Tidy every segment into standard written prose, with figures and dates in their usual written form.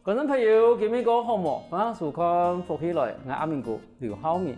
观众朋友，今日个好无？欢迎收看福起来，我阿明哥刘浩明。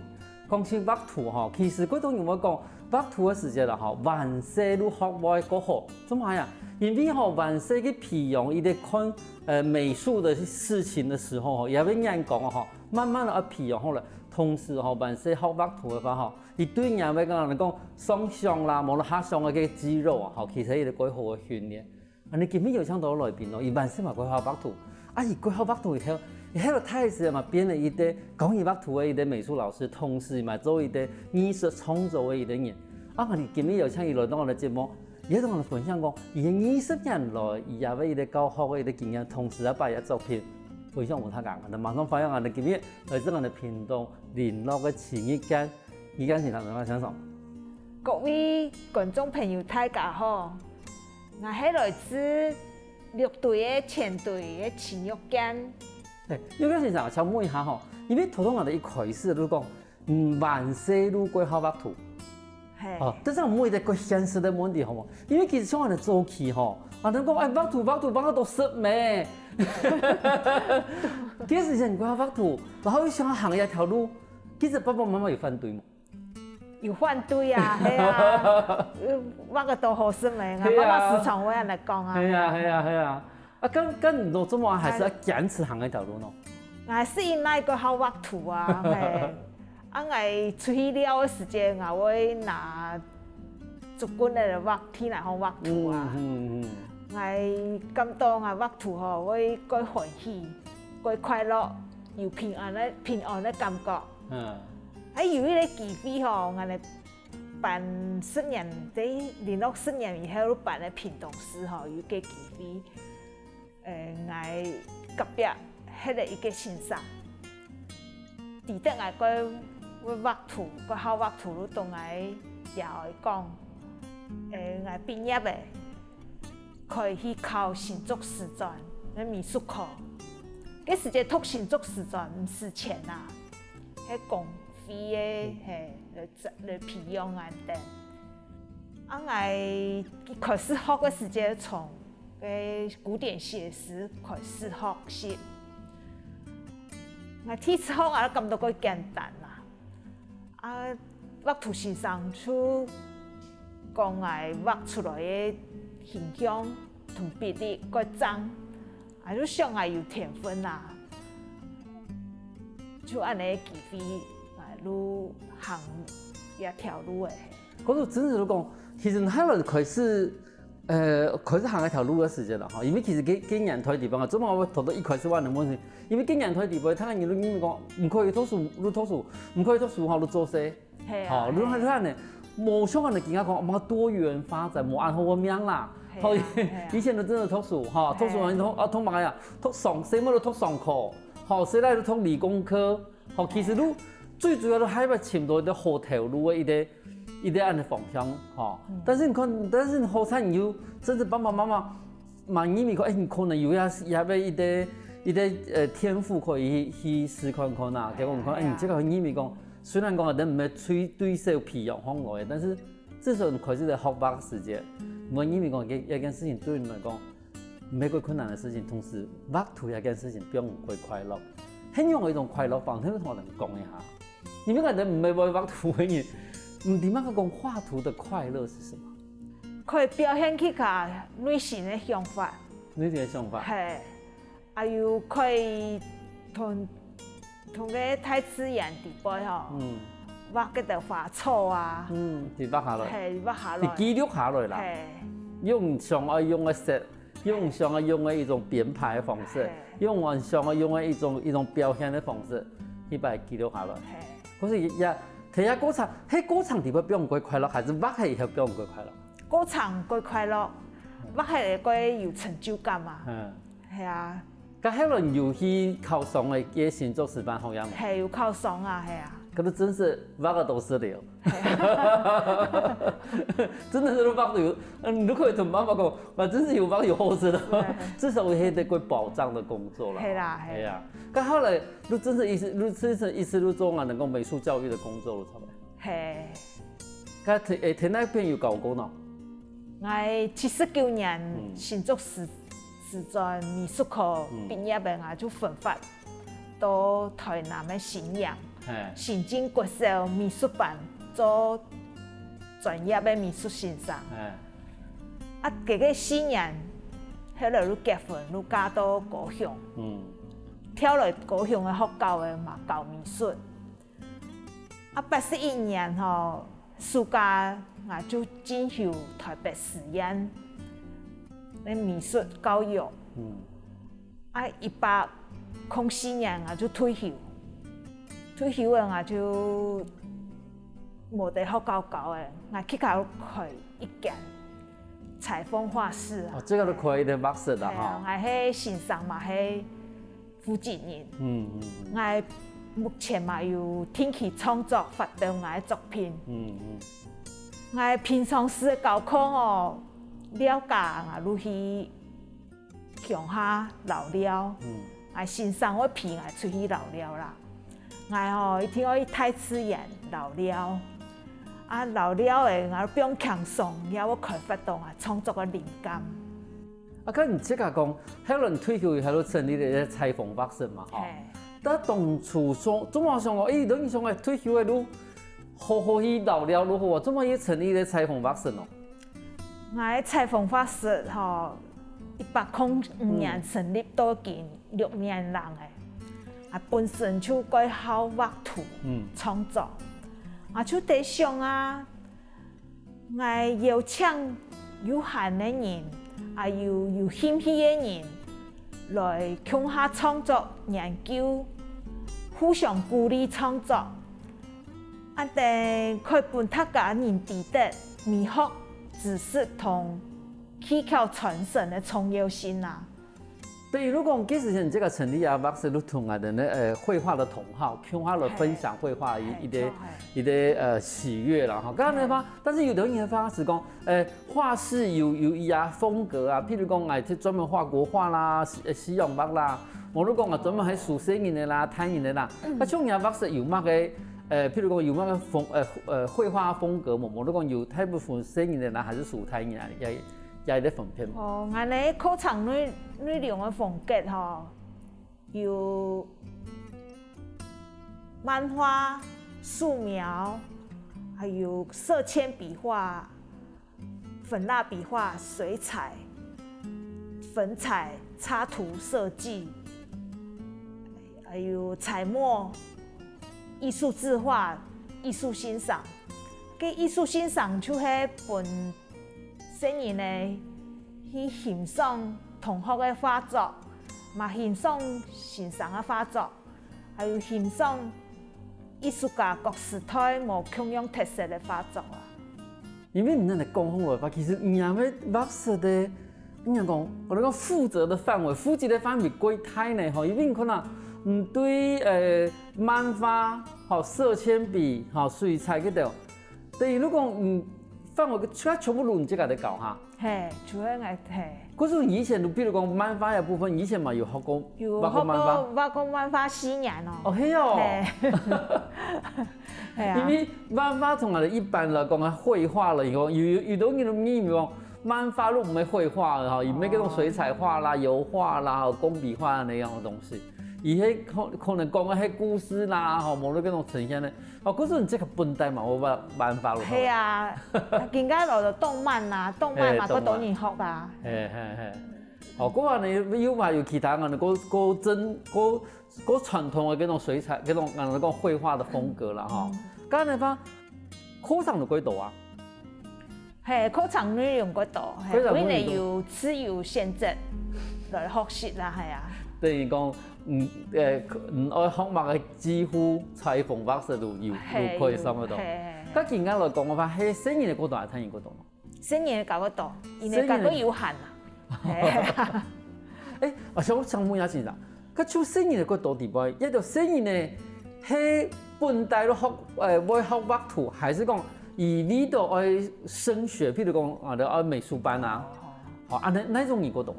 讲起画图吼，其实嗰种人我讲画图嘅时节啦吼，万岁都学外个好，做嘛呀？因为吼万岁去培养伊哋看美术的事情的时候吼，也要人讲吼，慢慢的培养好了。同时吼，万岁学画图嘅话吼，伊对人要讲人讲双向啦，无论下向嘅肌肉啊，吼，其实伊哋改好嘅训练。啊，你今日有请到来宾咯，伊万岁嘛改学画图。啊，伊规划画图以后，伊迄个太师嘛编了一堆讲伊画图的一堆美术老师，同时嘛做一堆艺术创作的一堆人。啊，你今日有请伊来到我的节目，伊同我们分享讲，伊20年来伊也要伊咧教学的一堆经验，同时也把伊的作品分享给他讲。那马上发现我哋今日来自我的屏东联络的前一间，依间是哪能想说？各位观众朋友，大家好，我係來自綠隊的前隊的前玉間。玉間先生，想問一下吼，因為頭先我哋一開始都講，萬歲都規劃畫圖，哦，但是我們一個現實的問題，好冇？因為其實像我哋早期吼，啊，人講哎畫圖幫我讀書咩？其實人規劃畫圖，然後想行一條路，其實爸爸媽媽有反對嗎？有反對啊，係啊，畫個都好事咩？我媽媽時常會人嚟講啊。係啊，啊，跟你做麼還是要堅持行一條路呢？我是因那個好畫圖啊，係，啊我出去了嘅時間，我會拿足管嚟畫天來好畫圖啊。我感到我畫圖吼會改歡喜，改快樂，有平安的感覺。喺由於咧機會吼，我哋辦10年，喺聯絡10年以後辦咧屏東市吼，有個機會，我隔壁迄個一個先生，記得我畫圖，我學畫圖都同我也講，我畢業嘅可以去考新竹師專嘅美術課，嗰時間讀新竹師專唔是錢啊，係公費嘅嚟培養我哋。啊，我開始學嘅時間從古典寫實開始學習。我第一次學我都感到佢簡單啦。啊，畫圖先生就講我畫出來嘅形象同比例個爭，我就想我有天分啦，就按呢機會。路行一條路誒，嗰度真係都講，其實喺度佢是行一條路嘅時間啦，因為其實經人台地方啊，做乜我讀到一開始話能問題，因為經人台地方，睇下人哋講唔可以讀書，你讀書，唔可以讀書，你做事，好，你睇呢，冇像人哋而家講，乜多元發展，冇按好個名啦，以前都真係讀書，嚇，讀書讀乜呀？讀什麼都讀上課，好，現在都讀理工科，好，其實都。最主要都係要尋到一個好條路的一個按的方向，哈。但是你看，你好彩你有，甚至爸爸媽媽萬一你講，你可能有也要一個天賦可以去試看看呐。結果你看，你這個你咪講，雖然講人唔係對手培養方來，但是至少你開始在學畫時間，萬一咪講一件事情對你來講，唔係個困難的事情，同時畫圖一件事情比較唔會快樂，很用一種快樂方式同人講一下。因為我哋唔係為畫圖嘅人，唔點解講畫圖的快樂是什麼？可以表現佢個內心嘅想法。內心嘅想法。係，還有可以同個大自然地方吼，畫嗰啲花草啊，就畫下來。係畫下來。就記錄下來啦。係。用上愛用嘅色，用上愛用嘅一種編排嘅方式，用完上愛用嘅一種表現嘅方式，去把它記錄下來。可是也睇下歌場，喺歌場地方比較唔會快樂，還是畫係以後比較唔會快樂？歌場會快樂，畫係會有成就感啊。係啊。咁後來又去考上嘅新竹師範學院嘛？係有考上啊，係啊。嗰度真是畫個都是了，真的是都畫有，你都可以同媽媽講，我真是有畫有好事的，至少係得個保障的工作啦。係啦，係啊。咁後來你真是意思都做我能夠美術教育的工作咯，差唔多。係。咁睇那邊有教過喏？我79年新竹師时阵美术课毕业的啊，就分发到台南的新阳新进国小美术班做专业的美术欣赏。啊，这个4年，迄落你结婚，你嫁到高雄，跳来高雄的学校的嘛教美术。啊，81年吼，暑假我就进修台北实验的美术教育。啊，104年我就退休，退休了我就无在学校教的，我去搞开一间裁缝画室。哦，这个都可以的画室啦哈。我喺欣赏嘛，喺附近人。我目前嘛有定期创作发表我的作品。我平常时的教课哦，了解我去乡下老了。我欣赏我片我出去老了啦。我吼一天我去太子园老了。啊，老了的我不用强送，也我开发到啊创作的灵感。啊，咁你即个讲，迄轮退休以后，成立了裁缝画室嘛，吼。但当初说，怎么想讲？等于说退休的路，好去老了如何？怎么也成立了裁缝画室咯？我的裁缝画室吼，105年成立到近6年人诶。啊，本身就改好画图，创作。啊，就得想啊，我邀请有限的人，啊有兴趣的人来共下创作研究，互相鼓励创作，啊，等可以帮大家人知道美学知识同技巧传承的重要性啊。对，如果即时像这个成立啊，画室都同啊的绘画的同好，共下来分享绘画一个喜悦啦哈。刚才嘛，但是有的人发是讲，画室有伊啊风格啊，譬如讲去专门画国画啦、西洋画啦，无如讲专门喺书写人的啦、摊人的啦，啊像伊画室有乜嘅譬如讲有乜嘅绘画风格无如讲有大部分写人的啦，还是书摊人啊，也有啲分片。哦，我哋课程内容嘅风格吼，有漫画、素描，还有色铅笔画、粉蜡笔画、水彩、粉彩、插图设计，还有彩墨、艺术字画、艺术欣赏。嘅艺术欣赏就係本新人呢去欣赏同学嘅画作，嘛欣赏欣赏嘅画作，还有欣赏艺术家各时代无同样特色嘅画作啊。因为你那讲好来吧，其实你阿要画室的，你讲我哋讲负责的范围，负责的范围几大呢？吼，因为可能对漫画、吼色铅笔、吼水彩嗰度，等于如果范围全部拢这个在搞哈。嘿，就係我嘿。可是以前，比如講漫畫嘅部分，以前嘛有學過畫過漫畫。畫過漫畫4年咯。哦，係哦。係啊。因為漫畫同我哋一般嚟講嘅繪畫嚟講，有種嘅咪講漫畫都唔係繪畫嘅哈，而咩嗰種水彩畫啦、油畫啦、工筆畫那樣嘅東西。而係可能講嘅係故事啦，吼，無論嗰種呈現咧，哦，可是你這個本代嘛，我漫畫咯。係啊，更加落到動漫啊，動漫嘛，嗰多年學啊。係。哦，嗰話你有話有其他嘅嗰傳統嘅嗰種水彩，嗰種我哋講繪畫嘅風格啦，哈。咁你講課程有幾多啊？係課程內容幾多？係，因為有自由選擇來學習啦，係啊。等於講，愛學物嘅幾乎裁縫畫室都可以上得到。咁而家來講嘅話，喺新年嘅嗰度係睇完嗰度。新年嘅搞嗰度，因為搞嗰有限啊。我想問一下先啦，咁就新年嘅嗰度地方，一條新年嘅係本地都學會學畫圖，還是講而呢度愛升學，譬如講愛美術班啊，那種嘢嗰度。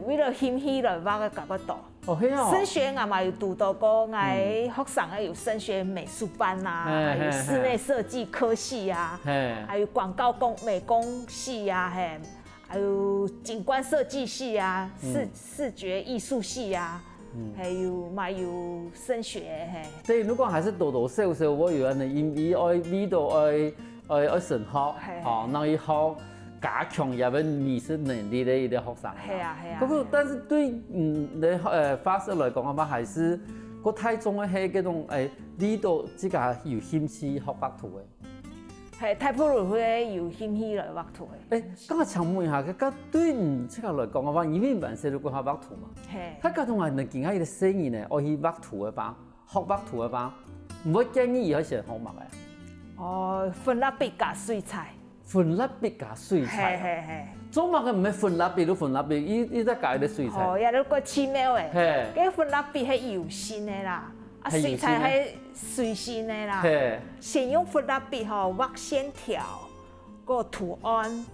為了興趣來畫嘅搞嗰度。哦，係啊。升學我嘛有讀到過，我學生有升學美術班啊，還有室內設計科系啊，還有廣告美工系啊，还有景观设计系啊，视觉艺术系啊，还有升学嘿。所以如果还是多多少少我有安尼，因为味道爱顺学，吼，让伊好加强伊个艺术能力的一个学生。系啊。不过，但是对你发射来讲的话，还是我太重的係嗰種味道，自家有興趣學畫圖的。係太不如會有興趣來畫圖的。咁我請問一下，佢對你自家來講嘅話，因為本身如果學畫圖嘛，佢嗰種係能見下伊個聲音呢，我去畫圖嘅吧，學畫圖嘅吧，唔會建議伊去學好畫嘅。哦，粉蠟筆加水彩。粉蠟筆加水彩。做乜嘅唔係粉蠟筆都粉蠟筆，伊再加啲水彩。哦，也都過奇妙誒。係。嗰粉蠟筆係油性嘅啦，啊水彩係水性嘅啦。係。先用粉蠟筆吼畫線條，個圖案，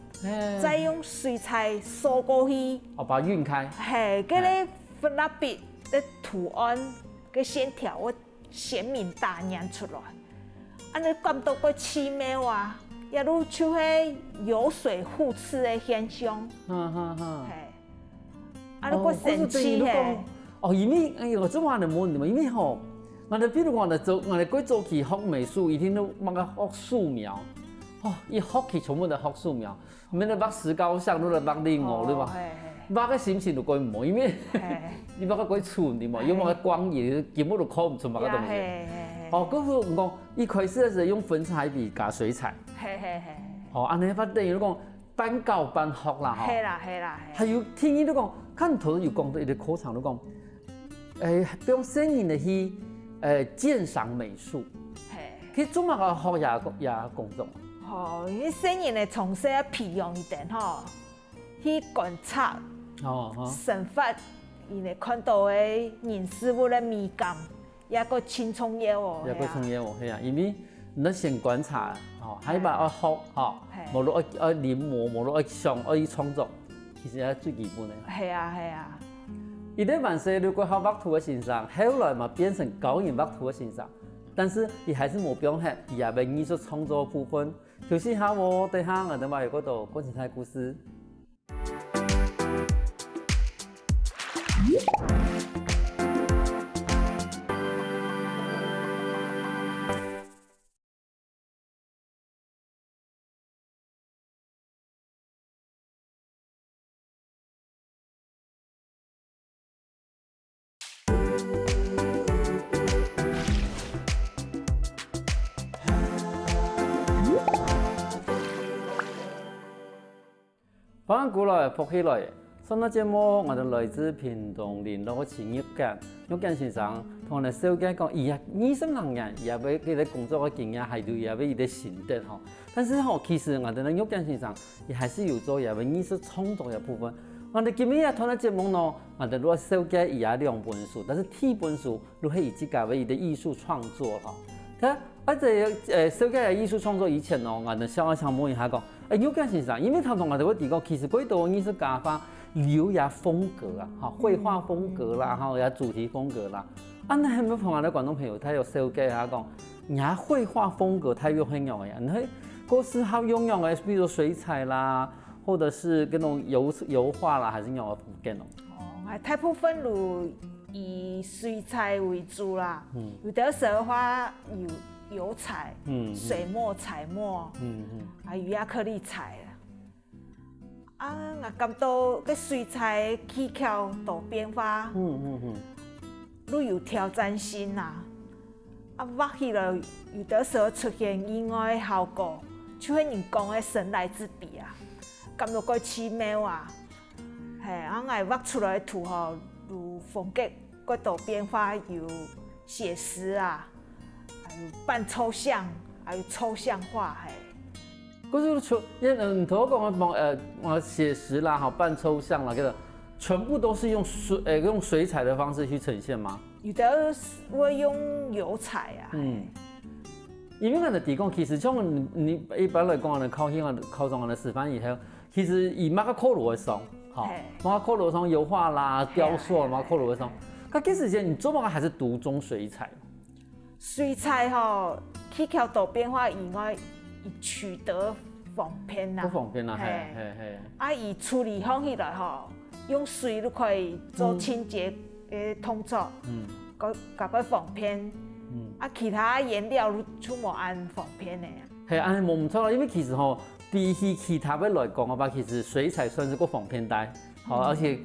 再用水彩掃過去。哦，把它暈開。係，嗰啲粉蠟筆嘅圖案嘅線條，我鮮明打印出來，啊你感到個奇妙啊！也都就係油水互斥的現象，係，啊，如果神奇嘅，哦，因為我做話你冇因為吼，我哋比如我哋做起學美術，一天都乜個學素描，哦，一學起全部都學素描，免得畫石膏像，都嚟畫另外對吧？畫個心情就過唔好，因為你畫個鬼蠢對嘛，因為個光影根本都看唔出乜個東西。哦，嗰個我一開始嘅時候用粉彩筆加水彩。哦，安尼發等於講半教半學啦，吼。係啦。還有聽伊都講，看頭有講到一個課程都講，比如聲音的去鑑賞美術，佢做乜個學也工作？哦，因為聲音的從細培養一點吼，去觀察，生發，伊嚟看到的人事物的美感，也個輕鬆嘢喎。係啊，因為你先觀察。喺把愛學嚇，無論愛臨摹，無論愛想愛創作，其實係最基本嘅。係啊。伊啲萬歲如果學畫圖嘅先生，後來嘛變成教人畫圖嘅先生，但是伊還是冇表現，伊也被藝術創作部分。就是下我對下我哋話有嗰度關係故事。翻過來復起來，上個節目我哋來自屏東聯絡前玉建先生同我哋小姐講，伊啊20人也為佢哋工作嘅經驗，還有也為伊哋心得吼。但是吼，其實我哋嘅玉建先生，也還是有做也為藝術創作嘅部分。我哋今日啊，同個節目呢，我哋攞小姐伊也2本書，但是第一本書都係以自家為伊嘅藝術創作吼。睇，而且小姐嘅藝術創作以前呢，我哋想問一下講。玉建先生，因為頭先我哋會提過，其實幾多藝術家法有也風格啊，嚇繪畫風格啦，嚇也主題風格啦。啊，你係咪同我哋觀眾朋友睇有小姐下講，也繪畫風格太有很樣嘅，你係嗰時候用樣嘅，比如水彩啦，或者是嗰種油畫啦，還是樣嘅風格咯？哦，大部分都以水彩為主啦，有的時候話油彩、水墨、彩墨，還有亞克力彩啊！我感到個水彩技巧多變化，都有挑戰性啦。啊，畫起來有的時候出現意外的效果，就係人講的神來之筆啊，感到個奇妙啊！係，我畫出來的圖吼，有風格個多變化，有寫實啊。半抽象，還有抽象化，係。嗰種唔同我寫實啦，哈，半抽象啦，嗰個全部都是用水彩的方式去呈現嗎？有的會用油彩啊。因為我哋提供，其實像你一般來講，我哋考上我哋師範以後，其實以馬克考羅為上，哈，馬克考羅上油畫啦、雕塑，馬克考羅為上。咁嗰時間你做乜還是獨種水彩？水彩吼，技巧多變化以外，取得防偏啦，不方便啦，嘿。啊，伊处理方起来吼，用水都可以做清洁的动作，甲佢防偏，啊，其他颜料都冇按防偏的。系，安尼冇唔错啦，因为其实吼，比起其他的来讲的话，其实水彩算是个防偏带，好，而且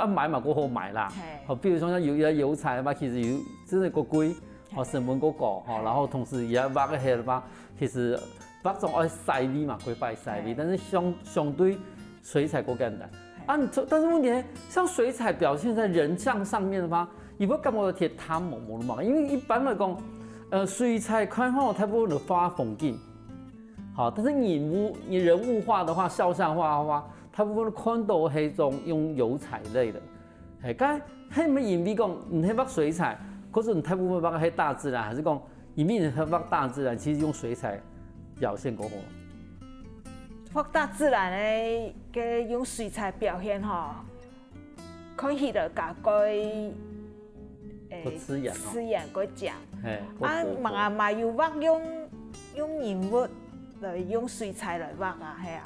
买嘛过好买啦，好，比如说像油彩嘛，其实有真係個貴，好成本個高，好，然後同時也畫個黑的話，其實畫種愛細味嘛，佢擺細味，但是相對水彩個簡單。啊，但是問題像水彩表現在人像上面的話，如果感覺貼它冇嘛，因為一般來講，水彩看好大部分都畫風景。好，但是你人物画的话，肖像画的话，大部分看到係種用油彩類的，係，咁係咪因為講唔係畫水彩，可是你大部分畫係大自然，還是講因為你係畫大自然，其實用水彩表現過好？畫大自然嘅用水彩表現吼，看起來甲佢刺眼個講，啊嘛有畫用人物。來用水彩來畫啊，係啊，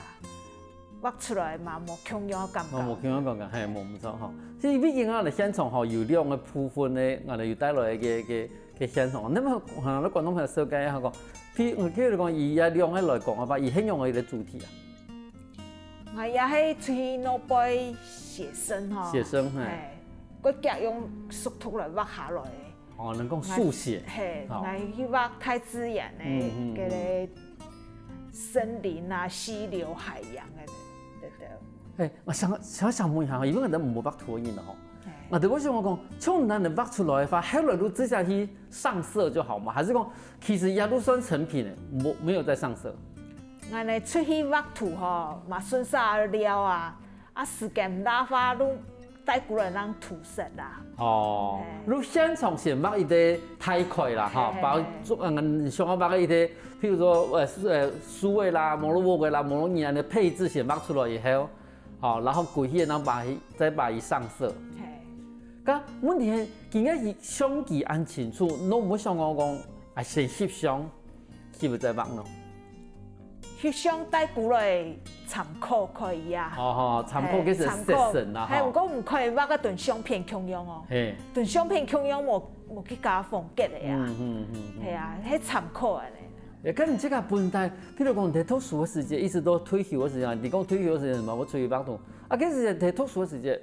畫出來嘛冇強樣感覺。冇強樣感覺，係冇唔錯吼。即係畢竟我哋現場吼有兩個部分咧，我哋要帶來嘅現場。那麼可能觀眾朋友了解一下講，譬如我叫你講，以一兩個來講嘅話，以形容我哋嘅主題啊。我也係出去攞杯寫生吼。寫生係。佢夾用縮圖來畫下來。哦，能夠速寫。係，我去畫太自然嘅嘅。森林啊、溪流、海洋嘅，對。我想問一下，因為我哋唔冇畫圖印啦，吼。我哋我想講，從哪能畫出來嘅話，後來都直接去上色就好嘛？還是講其實也都算成品嘅，沒有再上色？我哋出去畫圖吼，嘛順晒料啊，時間打發都帶過來讓塗色啦。哦，如現場先畫一啲太快啦，哈，把想要畫一啲。譬如說，數位啦、摩洛沃嘅啦、摩洛尼安的配置先畫出來以後，好，然後過去然後再把它上色。咁問題係，今日相機按清楚，你唔好想講先翕相，翕再畫咯。翕相帶過來參考可以啊。參考其實攝神啦。係，不過唔可以畫個段相片強樣哦。段相片強樣冇去加風格嘅啊。係啊，係參考嘅。咁你這個本代，譬如講，你讀書嘅時間，一直都退休嘅時間，你講退休嘅時間嘛，我出去畫圖。嗰時你讀書嘅時間，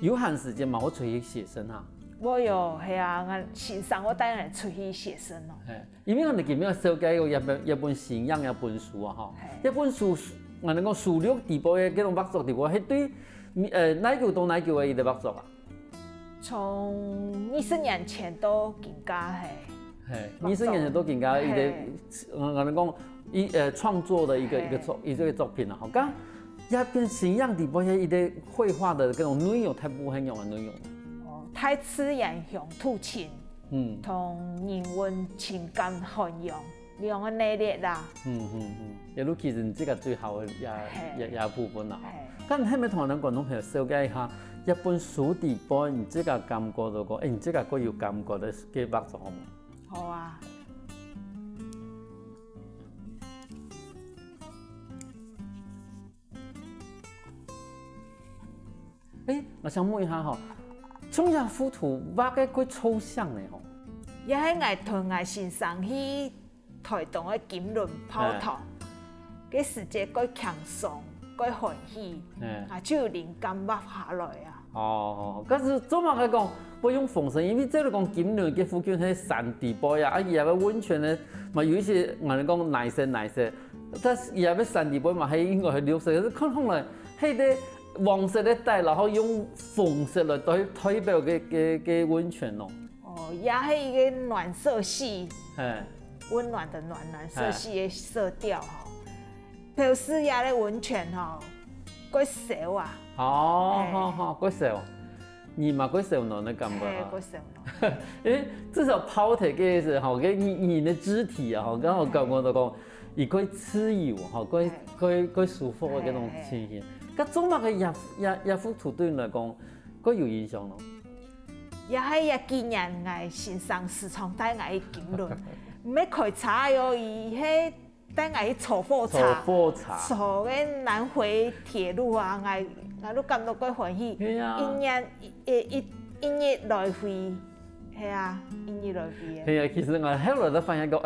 有閒時間嘛，我出去寫生啊。我有，係啊，我先生我帶人出去寫生咯。因為我哋見到設計一本信仰一本書啊，嗬，一本書，我哋講數六地步嘅嗰種畫作地步，係對哪久到哪久嘅一個畫作啊？從20年前到而家係。20年前都更加一個，我哋講創作的一個作品啦。好，咁一邊信仰地步係一個繪畫的嗰種內容，太不一樣嘅內容。太自然鄉土情，同人文情感涵養兩個內列啦。一路其實呢個最後嘅一部分啦。咁係咪同我哋觀眾朋友了解一下一本書地步，你這個感覺就講，你這個個有感覺嘅畫作好冇？好啊。我想問一下吼，從一幅圖畫嘅幾抽象嘅吼。也係我同我先生去台東嘅金輪泡湯，嗰時節幾輕鬆，幾歡喜，就有靈感畫下來啊。但是做乜嘅講？不用風神，因為即係講金輪嘅附近係山地坡呀，而家嘅溫泉咧，嘛有一些我哋講奶色，但係而家嘅山地坡嘛係應該係綠色，看來係啲黃色嘅帶，然後用紅色嚟代表嘅溫泉咯。也係一個暖色系，溫暖的暖色系嘅色調哈。譬如是也嘅溫泉哈，幾少啊？幾少？你嘛幾少呢？你感覺啊？幾少呢？至少泡體嘅時候，嘅你的肢體啊，剛好感覺到講，而幾自由，幾舒服嘅嗰種情形。咁做乜嘅一幅圖對你嚟講，幾有影響咯？也係一幾年我先生時常帶我去金輪，唔係開車喲，而係等下去坐火车，坐个南回铁路啊，我都感到过欢喜。一日来回，系啊，一日来回。系啊，其实我后来都发现讲，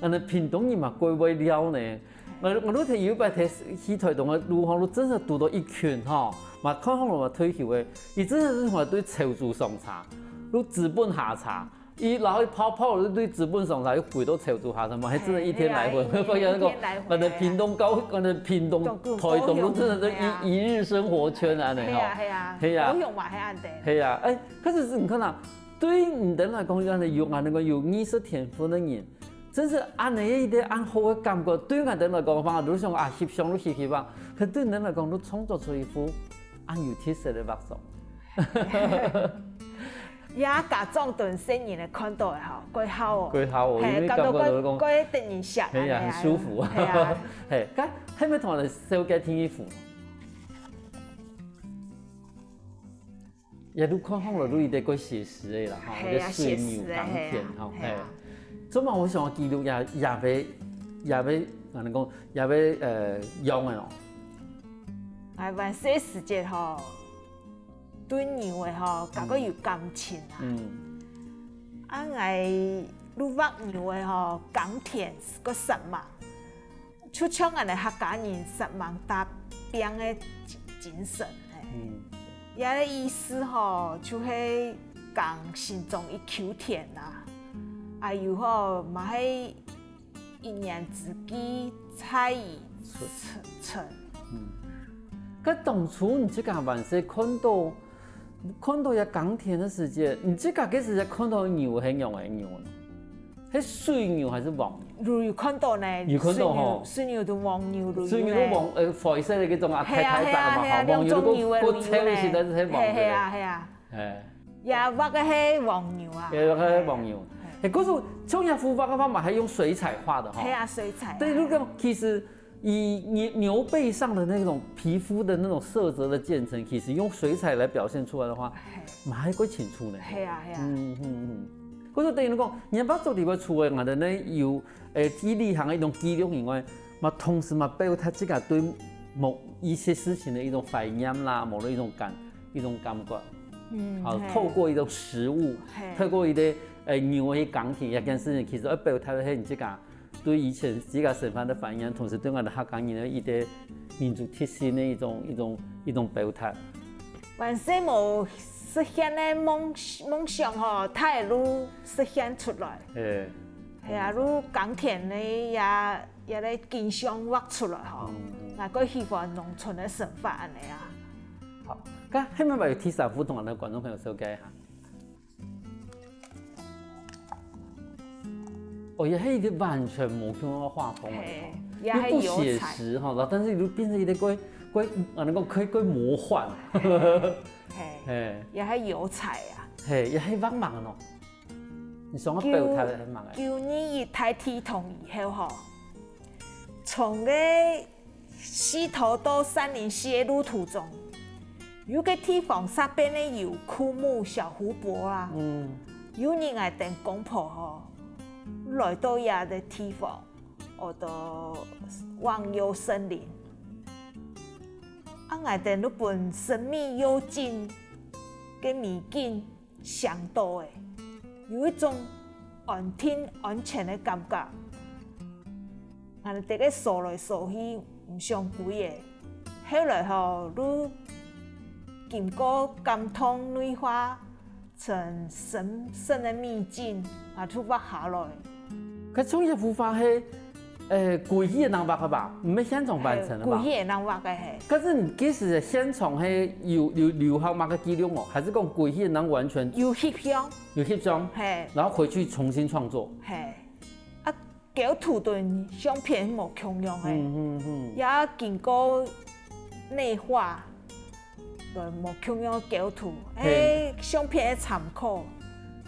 我哋屏东人嘛过不了呢。我都睇有一摆睇去台东嘅路航路，真係拄到一群吼，嘛看好嘛退休嘅，伊真係話對潮州上茶，都資本下茶。伊然後跑對資本上茶，又回到潮州下茶嘛，係真係一天來回。發現個我哋屏東台東都真係都一日生活圈啊，你嗬。係啊，好用嘛係安定。係啊，可是你看啦，對於唔等來講，有藝術天賦嘅人。真是按你啲按好嘅感覺，對我哋來講，反而都想翕相都翕吧。可對人來講，都創作出一幅按有特色嘅畫作。也假裝對新人嚟看到嘅吼，幾好哦。幾好哦，因為感覺到講，幾得人食。係啊，很舒服。係啊，係。咁係咪同我哋小姐聽衣服？也都看好了，都一啲個寫實嘅啦，吼，啲水牛鋼片，吼，係。咁啊，我想記錄也要用嘅咯。萬歲時節吼，對牛嘅吼，感覺有感情啊。我錄畫牛嘅吼，耕田個實忙，就像我哋客家人實忙打拼嘅精神。也個意思吼，就係講心中一口田啊。還有吼，嘛係一年四季菜意春。咁當初你這個萬歲看到一耕田的時間，你這個幾時看到牛係用嘅牛呢？係水牛還是黃牛？有看到呢。有看到吼。水牛同黃牛都有。水牛都黃灰色嘅嗰種啊，太白嘛，黃牛都個青嘅時代係黃嘅。係啊。係。也畫嘅係黃牛啊。也畫嘅係黃牛。嗰種像人孵化嘅方法係用水彩畫的哈。係啊，水彩。對，如果其實以牛背上的那種皮膚的那種色澤的漸層，其實用水彩來表現出來的話，嘛係幾清楚呢。係啊。嗰種等於講，人把做啲乜出嚟，我哋呢有記憶行嘅一種記錄以外，嘛同時嘛表達自己對某一些事情的一種懷念啦，某的一種感覺。好，透過一種食物，透過一啲牛嘅鋼鐵一件事情，其實表達係你自己對以前自己身份的反應，同時對我哋客家人嘅一啲民族特性嘅一種表達。萬歲冇實現嘅夢想吼，它會愈實現出來。係啊，愈鋼鐵咧也咧經常畫出來吼，嗱個希望農村嘅生活安尼啊。好，咁係咪有第三幅同我哋觀眾朋友紹介一下？也係一啲完全冇咁嘅畫風嘅，又不寫實哈，但是又變成一啲幾魔幻。係，又係油彩啊。係，又係畫盲咯。你想我表達係盲嘅。舊年一太天同以後吼，從個溪頭到山林溪嘅路途中。有個地方側邊咧有枯木小湖泊啦，有人係訂公婆吼，來到呀嘅地方，我到忘憂森林，係訂嗰本神秘幽靜嘅秘境上島嘅，有一種安定安全嘅感覺，係哋個掃來掃去唔想攰嘅，後來吼都。經過感通內化成神聖的秘境，啊，出畫下來。佢創業孵化係過去嘅人畫嘅吧，唔係現場完成嘅吧？過去嘅人畫嘅係。可是你幾時現場係有留下乜嘅記錄哦？還是講過去嘅人完全有翕相？有翕相，係。然後回去重新創作。係。啊，構圖對相片冇共用嘅，也經過內化。來冇共樣構圖，相片嘅參考。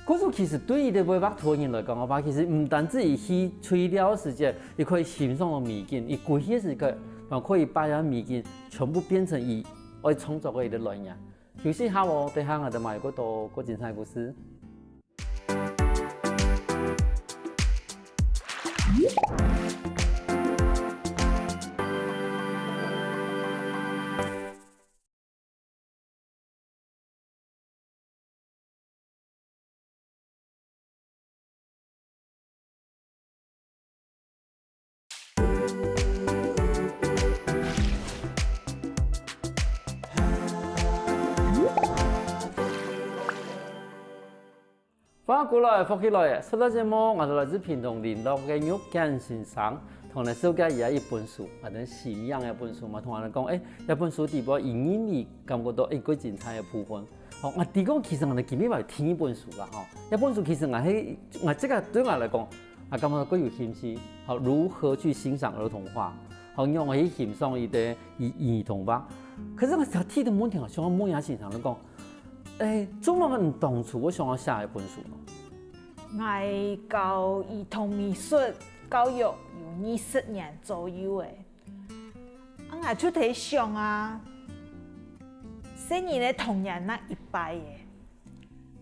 嗰種其實對於啲畫圖嘅人來講嘅話，其實唔單止係去吹料嘅時間，你可以欣賞到美景，而過去嘅時間，還可以把啲美景全部變成以愛創作嘅一啲內容。休息下喎，等下我哋買嗰度個精彩故事。翻过来，翻起来，说到节目，我哋来自屏东联络嘅玉建先生，同你紹介而家一本書，或者信仰嘅一本書嘛，同人哋講，一本書地方英語你感覺到一個精彩嘅部分。我哋講其實我哋今日咪聽一本書啦，一本書其實我這個對我嚟講，我感覺佢有興趣，如何去欣賞兒童畫，讓我去欣賞一啲兒童畫。可是我睇到問題，我想問下先生嚟講。做乜你當初我想要寫一本書呢？我教兒童美術教育有20年左右誒，我就喺想啊，細年嘅童年那一輩嘅，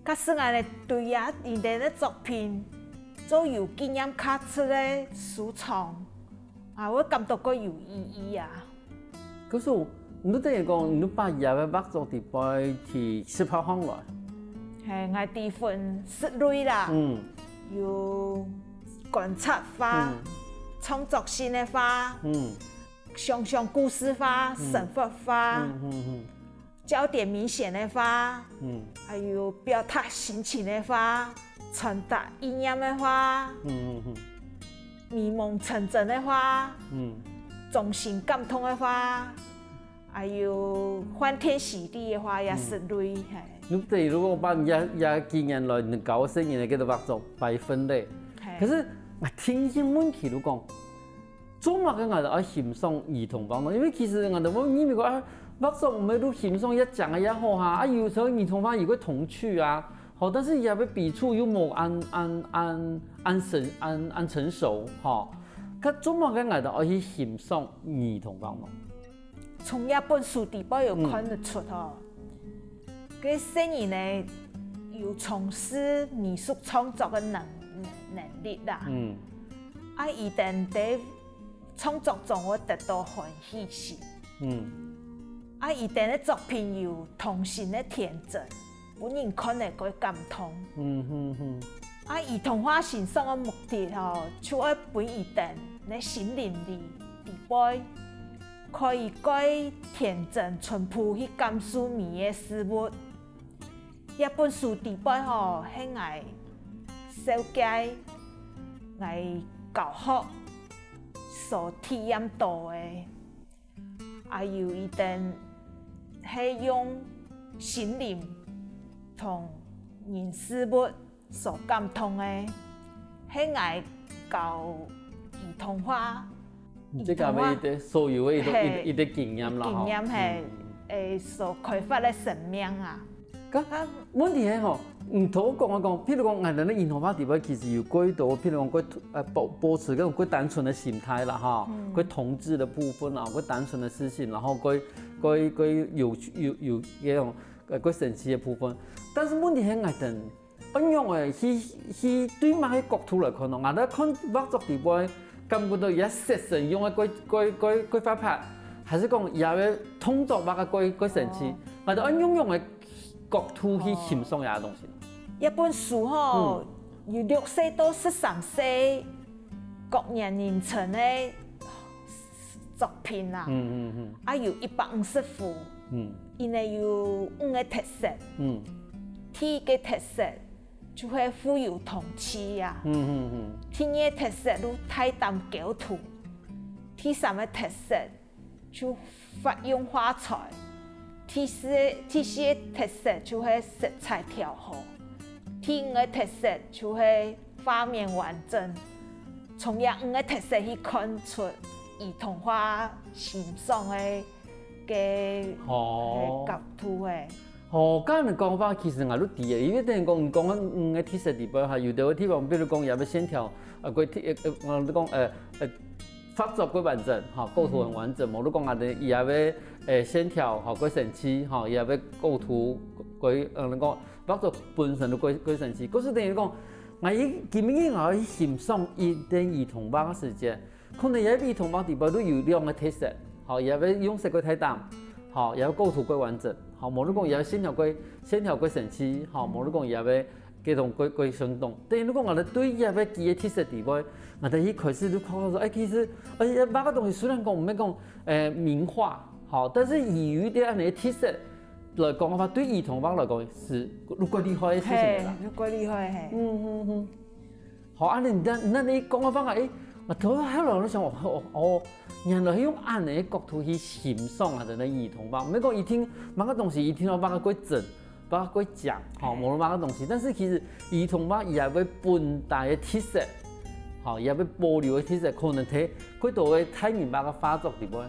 假使我哋對呀伊哋嘅作品做有經驗卡出嘅收藏，我感到佢有意義啊。可是你等於講，你把嘢嘅畫作地擺去18方來，係我哋分10類啦，有觀察法、創作性嘅法、想象故事法、生活法、焦點明顯嘅法，還有表達心情嘅法、傳達意念嘅法、迷夢成真嘅法、衷心感動嘅法。還有歡天喜地嘅話也是類係。你譬如講把也經驗來，你搞成年嘅畫作擺分類。可是我聽見問題都講，做乜嘅我哋要欣賞兒童畫呢？因為其實我哋冇因為講畫作唔係都欣賞一講嘅也好嚇，有時候兒童畫有個童趣啊，好，但是也要筆觸又冇按成熟嚇。咁做乜嘅我哋要去欣賞兒童畫呢？從一本書地方有看得出佢細年呢有從事美術創作嘅能力啦。一定喺創作中會得到歡喜心。一定嘅作品有童心嘅天真，本人看嚟佢感動。兒童畫欣賞嘅目的就係俾一定喺心靈裡地方。可以改天真淳樸去感受美嘅事物。一本書地位係我受教、我教學所體驗到嘅，還有一定係用心靈同人事物所感動嘅，係我教兒童畫。即係咪啲所有嘅一啲經驗啦？經驗係所開發嘅生命啊！咁問題係唔同講一講，譬如講我哋啲兒童畫地位其實有幾多，譬如講佢保持嗰種佢單純嘅心態啦，佢童稚嘅部分啊，佢單純嘅思想，然後佢有嗰種佢神奇嘅部分。但是問題係我哋按樣嘅去對某個角度嚟看咯，我哋看畫作地位。感覺到也實神用嘅佢發拍，還是講也嘅通作畫嘅佢神奇，我哋按用嘅角度去欣賞呢個東西。一本書有6歲到13歲各年齡層嘅作品啦，有150幅，因為有5個特色，第一個特色。就會富有童趣呀。第二個特色就大膽構圖，第三個特色就發用畫材，第四個特色就係色彩調和，第五個特色就係畫面完整。從呢5個特色去看出兒童畫欣賞嘅角度嘅。咁樣講法其實我都知嘅，因為等於講5個特色地方，有啲地方，比如講有啲線條，我哋講畫作佢完整，構圖很完整，冇得講我哋有啲線條，佢神奇，有啲構圖佢講畫作本身都佢神奇。嗰時等於講，我今日我去欣賞一啲兒童畫嘅時間，可能有啲兒童畫地方都有2個特色，有啲用色佢太淡，有啲構圖佢完整。冇得講，有線條佢神奇，冇得講有啲幾種佢生動。但係如果我哋對有啲幾個特色地位，我哋一開始都講說，其實畫個東西雖然講唔係講名畫，但是有啲咁嘅特色，来讲法，对儿童网来讲是如果厉害的事情啦。如果厉害嘿。好，安尼那你讲法啊，头迄落我想原来用安尼角度去欣赏啊，那儿童网，唔免讲伊听某个东西，伊听到某个过整，某个过讲，吼，无论某个东西，但是其实儿童网伊也要本大的特色，吼，伊也要保留的特色，可能睇几度的太人某个发作地方，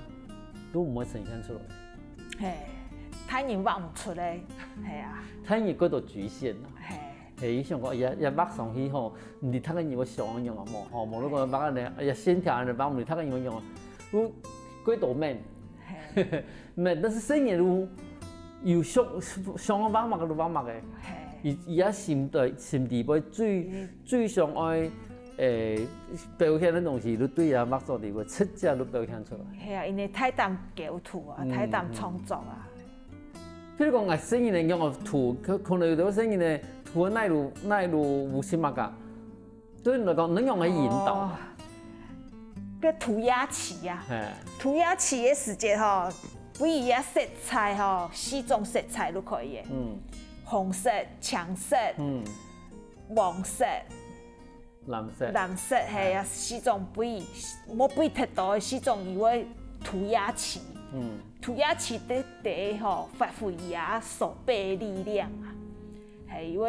都唔会呈现出来。嘿，太人画唔出来，系啊。太人几度局限啦。伊想讲也画上去吼，唔是太个样个像样啊无吼，无论讲画个咧，线条安尼画唔是太个样样啊，有几度面，面，但是生意有上个画个都画个，伊也心地杯最上爱表现的东西，都对啊，画作地杯出只都表现出来。系啊，因为太淡构图啊，太淡创作啊。譬如讲，生意人用个图，可能有啲生意呢。图奈路有什么个？对你来讲，能用来引导。个涂鸦漆啊，涂鸦漆的时节吼，不一样色彩吼，4种色彩都可以。红色、橙色、黄色、蓝色，系啊，4种不一，冇不太多的4种以为涂鸦漆。涂鸦漆第吼发挥伊啊手背的力量啊。系因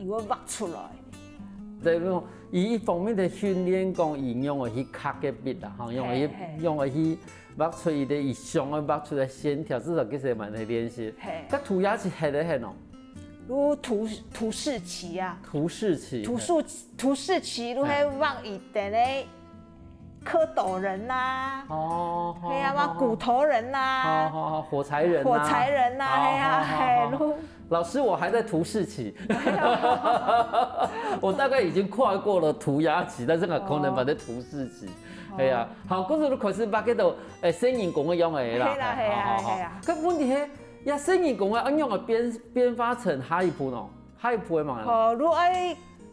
为画出来，对讲，伊一方面在训练讲，伊用个去刻个笔啦，吼，用个去画出伊的伊上个画出来线条，至少其实蛮来练习。甲涂鸦是黑咧黑哦。如涂饰漆啊。涂饰漆。涂饰漆，如迄画伊的咧蝌蚪人呐。哦。系啊，嘛骨头人呐。火柴人。火柴人呐，系啊，系。老师，我还在涂饰期，我大概已经跨过了涂鸦期，但是我可能把在涂饰期。系啊，好，嗰时都开始把嗰度生人工嘅用嘅啦。系啊。咁问题係，呀生人工嘅用嘅编发成下一步咯，下一步嘅嘛。哦，如果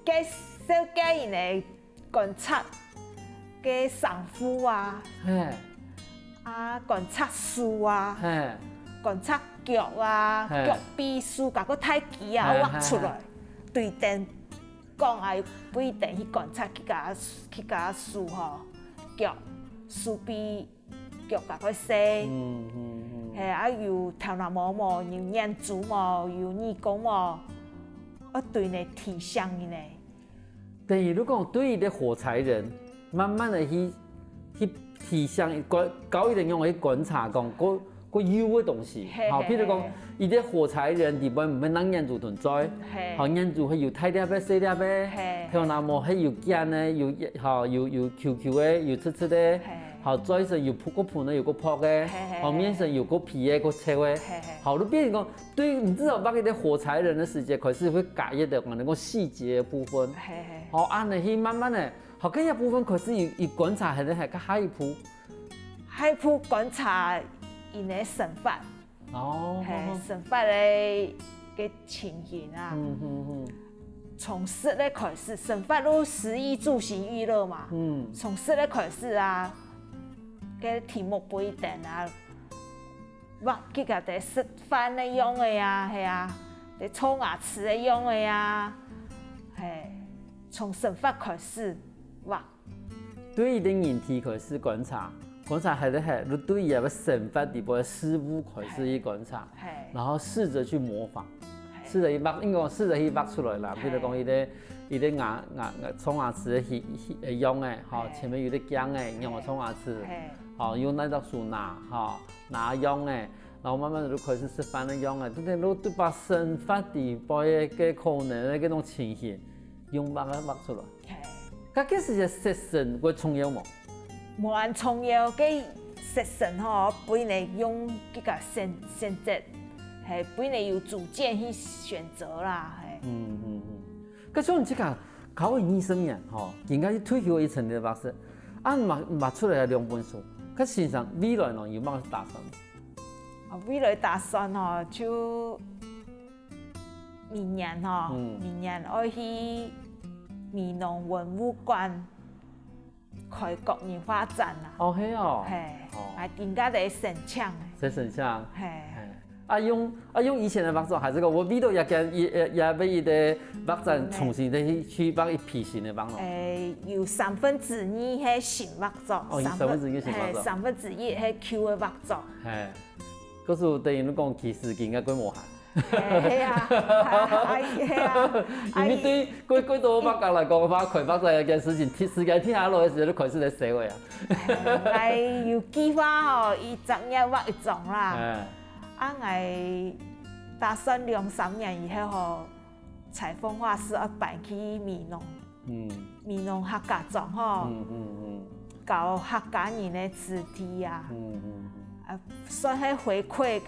介小介因嘅观察嘅上夫啊，观察树啊，观察。脚啊，脚臂树，甲个太极啊画出来，对定讲啊，不一定去观察去甲树吼，脚树臂脚甲个洗，系啊，有头脑毛毛，有眼珠毛，有耳公毛，对呢提升伊呢。等于如果对伊的火柴人，慢慢的去提升，教伊哋用去观察讲个有的东西，好，譬如讲，伊啲火柴人地方唔免人眼珠存在，好眼珠係有大粒嘅、細粒嘅，向那麼係有尖嘅，有 QQ 嘅，有刺刺嘅，好嘴上有個盤嘅，有個泡嘅，好面上有個皮嘅、個切嘅，好，都變成講，對你至少把嗰啲火柴人嘅時間開始會改一啲，我哋講細節嘅部分，好，按嚟去慢慢嘅，好，嗰一部分開始要觀察係咧係個下一步，下一步觀察。因的神法，神法的情形啊，从食咧开始，神法都食衣住行娱乐嘛，从食咧开始啊，个题目不一定啊，或佢個啲食飯咧用嘅啊，係啊，啲搓牙齒咧用嘅啊，係從神法開始畫。對伊的人體開始觀察。觀察係咧係，你對伊個神法地步嘅事物開始去觀察，然後試着去模仿，試着去畫，應該講試着去畫出來啦。譬如講伊啲牙沖牙齒嘅用嘅，吼前面有啲鉗嘅用個沖牙齒，吼用那隻樹拿，吼拿用嘅，然後慢慢就開始食飯嘅用嘅，都你都把神法地步嘅可能嘅嗰種情形用畫出來。咁其實食神會重要冇？無按重要，佢食神吼，本嚟用嗰個選擇，係本嚟有主見去選擇啦，係。咁像你即個考個醫生樣吼，人家去退休一層嘅畫師，畫出來兩本書，佢先生未來呢有乜打算？未來打算吼，就明年吼，明年我去美濃文物館。開國人畫展啦！哦，係哦，係，啊，人家在申請。在申請。係。用以前的目种，还是讲我味道也跟也被伊的目针重新的去帮伊皮新的目咯。有2/3迄新目种，哦，1/3新目种，1/3迄 Q 的目种。嘿，可是等于你讲，其实应该规模下。系啊，系啊，因为对几多百工来讲，把开发在一件事情，时间停下来的时候，就开始在社会啊。哎，有计划吼，伊10年挖一种啦。哎，打算2-3年以后吼，采风化师要搬去米农。米农客家种吼。搞客家人的子弟啊。算係回饋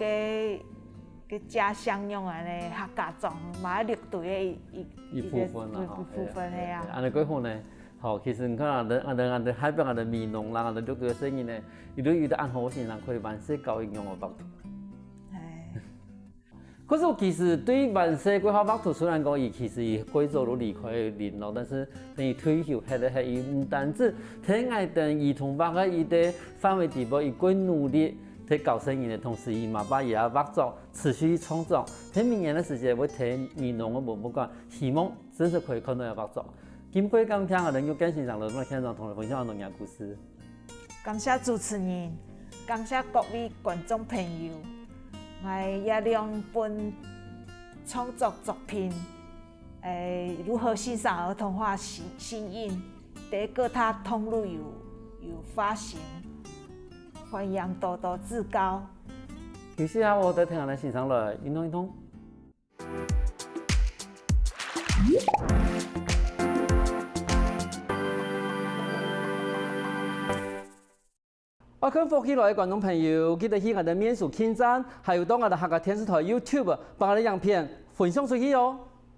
嘅家乡用安尼客家種，嘛一隊嘅一部分啦，一部分係啊。安尼幾好呢？好，其實你看啊，海邊啊，米農人啊，六隊嘅生意呢，伊都有得按好先人可以萬世教育用嘅白圖。可是其實對萬世規劃白圖，雖然講伊其實伊貴州都離開林咯，但是等伊退休下來係伊唔單止睇愛等兒童白嘅伊的範圍地步，伊幾努力。在搞生意的同時，伊嘛把伊啊畫作持續創作。喺明年的時間，我睇米農嘅文物館，希望真是可以看到伊畫作。今過剛聽啊，人有更欣賞了，我現場同你分享農業故事。感謝主持人，感謝各位觀眾朋友。我也兩本創作作品，如何欣賞兒童畫新穎，在各大通路有發行。歡迎多多指教。其實啊，我都聽下來欣賞了，一通。我跟福起來的觀眾朋友，記得去我的面書網站，還有到我的客家電視台 YouTube，把我的影片分享出去哦。